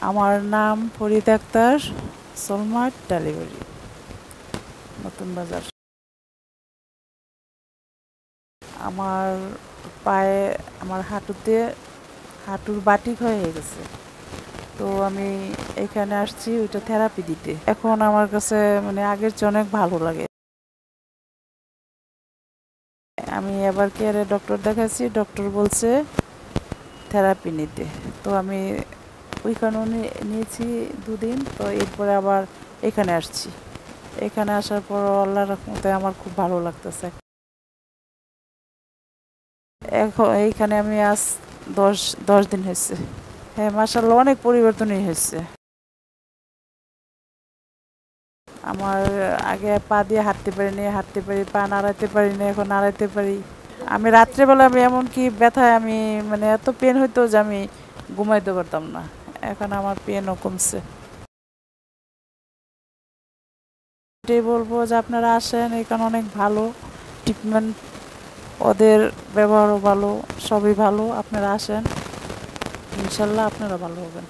আমার নাম ফরিদ আক্তার, সোলমার্ট ডেলিভারি, নতুন বাজার। আমার পায়ে, আমার হাঁটুর বাটি হয়ে গেছে। তো আমি এখানে আসছি ওইটা থেরাপি দিতে। এখন আমার কাছে মানে আগের চেয়ে অনেক ভালো লাগে। আমি এবার কেয়ারে ডক্টর দেখাচ্ছি, ডক্টর বলছে থেরাপি নিতে। তো আমি ওইখানেও নিয়েছি 2 দিন। তো এরপরে আবার এখানে আসছি। এখানে আসার পর আল্লাহর রহমতে আমার খুব ভালো লাগতেছে। এখন এইখানে আমি আজ 10 দিন হয়েছে। হ্যাঁ, মাশাআল্লাহ অনেক পরিবর্তনই হয়েছে। আমার আগে পা দিয়ে হাঁটতে পারি, পা নাড়াইতে পারি না, এখন নাড়াইতে পারি। আমি রাত্রেবেলা এমনকি ব্যথায় মানে এত পেন হইতো যে আমি ঘুমাইতে পারতাম না। এখন আমার পেনও কমছে। এটাই বলবো যে আপনারা আসেন, এখানে অনেক ভালো ট্রিটমেন্ট, ওদের ব্যবহারও ভালো, সবই ভালো। আপনারা আসেন, ইনশাল্লাহ আপনারা ভালো হবেন।